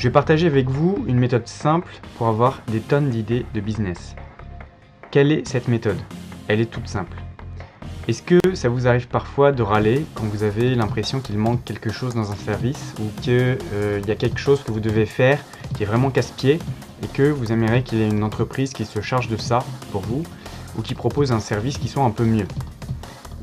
Je vais partager avec vous une méthode simple pour avoir des tonnes d'idées de business. Quelle est cette méthode? Elle est toute simple. Est-ce que ça vous arrive parfois de râler quand vous avez l'impression qu'il manque quelque chose dans un service ou qu'il y a quelque chose que vous devez faire qui est vraiment casse-pied et que vous aimeriez qu'il y ait une entreprise qui se charge de ça pour vous ou qui propose un service qui soit un peu mieux?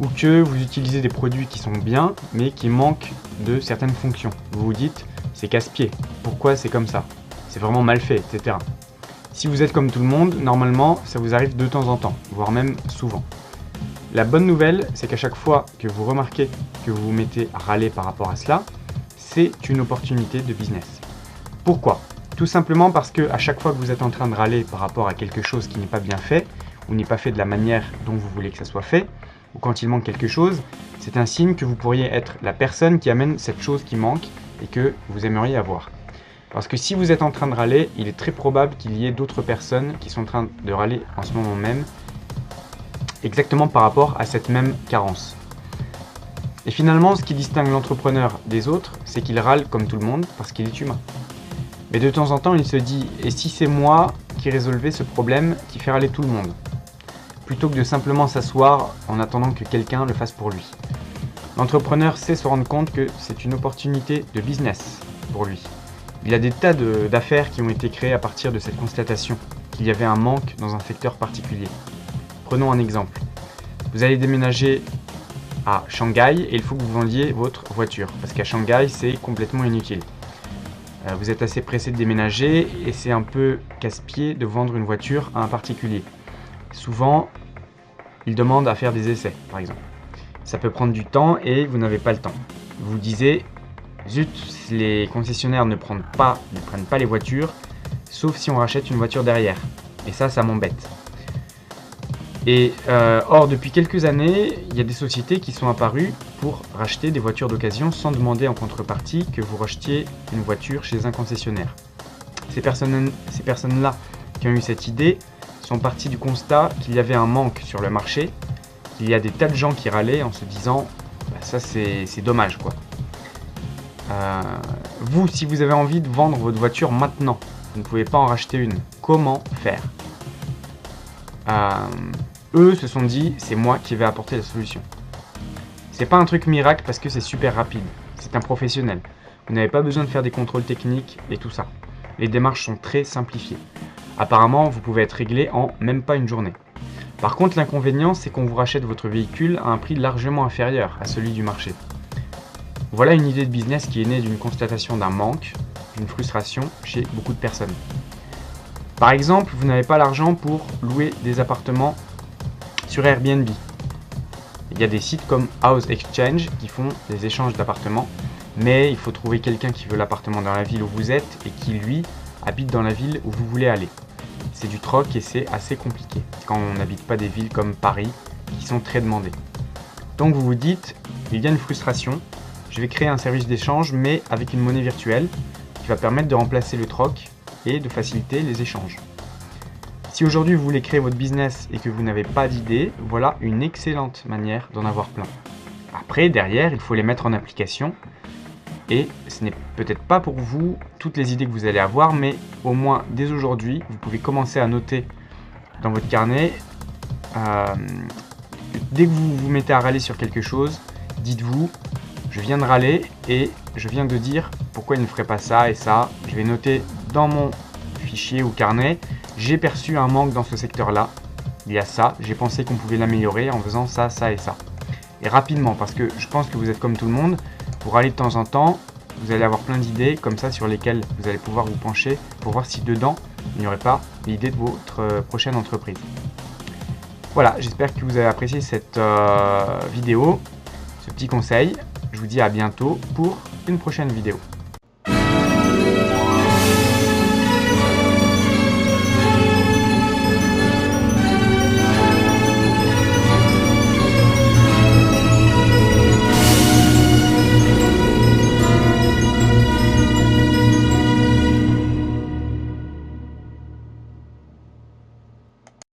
Ou que vous utilisez des produits qui sont bien mais qui manquent de certaines fonctions. Vous vous dites, c'est casse-pied, pourquoi c'est comme ça? C'est vraiment mal fait, etc. Si vous êtes comme tout le monde, normalement, ça vous arrive de temps en temps, voire même souvent. La bonne nouvelle, c'est qu'à chaque fois que vous remarquez que vous vous mettez à râler par rapport à cela, c'est une opportunité de business. Pourquoi? Tout simplement parce que à chaque fois que vous êtes en train de râler par rapport à quelque chose qui n'est pas bien fait, ou n'est pas fait de la manière dont vous voulez que ça soit fait, ou quand il manque quelque chose, c'est un signe que vous pourriez être la personne qui amène cette chose qui manque et que vous aimeriez avoir. Parce que si vous êtes en train de râler, il est très probable qu'il y ait d'autres personnes qui sont en train de râler en ce moment même, exactement par rapport à cette même carence. Et finalement, ce qui distingue l'entrepreneur des autres, c'est qu'il râle comme tout le monde parce qu'il est humain. Mais de temps en temps, il se dit « et si c'est moi qui résolvais ce problème qui fait râler tout le monde ?» plutôt que de simplement s'asseoir en attendant que quelqu'un le fasse pour lui. L'entrepreneur sait se rendre compte que c'est une opportunité de business pour lui. Il y a des tas d'affaires qui ont été créées à partir de cette constatation qu'il y avait un manque dans un secteur particulier. Prenons un exemple. Vous allez déménager à Shanghai et il faut que vous vendiez votre voiture parce qu'à Shanghai, c'est complètement inutile. Vous êtes assez pressé de déménager et c'est un peu casse-pied de vendre une voiture à un particulier. Souvent, il demande à faire des essais, par exemple. Ça peut prendre du temps et vous n'avez pas le temps. Vous vous disiez, zut, les concessionnaires ne prennent pas les voitures, sauf si on rachète une voiture derrière. Et ça m'embête. Et or, depuis quelques années, il y a des sociétés qui sont apparues pour racheter des voitures d'occasion sans demander en contrepartie que vous rachetiez une voiture chez un concessionnaire. Ces personnes-là qui ont eu cette idée sont partis du constat qu'il y avait un manque sur le marché, qu'il y a des tas de gens qui râlaient en se disant bah, ça c'est dommage quoi. Vous, si vous avez envie de vendre votre voiture maintenant, vous ne pouvez pas en racheter une. Comment faire? Eux se sont dit c'est moi qui vais apporter la solution. C'est pas un truc miracle parce que c'est super rapide. C'est un professionnel. Vous n'avez pas besoin de faire des contrôles techniques et tout ça. Les démarches sont très simplifiées. Apparemment, vous pouvez être réglé en même pas une journée. Par contre, l'inconvénient, c'est qu'on vous rachète votre véhicule à un prix largement inférieur à celui du marché. Voilà une idée de business qui est née d'une constatation d'un manque, d'une frustration chez beaucoup de personnes. Par exemple, vous n'avez pas l'argent pour louer des appartements sur Airbnb. Il y a des sites comme House Exchange qui font des échanges d'appartements, mais il faut trouver quelqu'un qui veut l'appartement dans la ville où vous êtes et qui, lui, habite dans la ville où vous voulez aller. C'est du troc et c'est assez compliqué quand on n'habite pas des villes comme Paris qui sont très demandées. Donc vous vous dites, il y a une frustration, je vais créer un service d'échange mais avec une monnaie virtuelle qui va permettre de remplacer le troc et de faciliter les échanges. Si aujourd'hui vous voulez créer votre business et que vous n'avez pas d'idée, voilà une excellente manière d'en avoir plein. Après, derrière, il faut les mettre en application. Et ce n'est peut-être pas pour vous toutes les idées que vous allez avoir, mais au moins dès aujourd'hui, vous pouvez commencer à noter dans votre carnet. Dès que vous vous mettez à râler sur quelque chose, dites-vous, je viens de râler et je viens de dire pourquoi il ne ferait pas ça et ça. Je vais noter dans mon fichier ou carnet, j'ai perçu un manque dans ce secteur-là. Il y a ça, j'ai pensé qu'on pouvait l'améliorer en faisant ça, ça et ça. Et rapidement, parce que je pense que vous êtes comme tout le monde. Pour aller de temps en temps, vous allez avoir plein d'idées comme ça sur lesquelles vous allez pouvoir vous pencher pour voir si dedans, il n'y aurait pas l'idée de votre prochaine entreprise. Voilà, j'espère que vous avez apprécié cette vidéo, ce petit conseil. Je vous dis à bientôt pour une prochaine vidéo.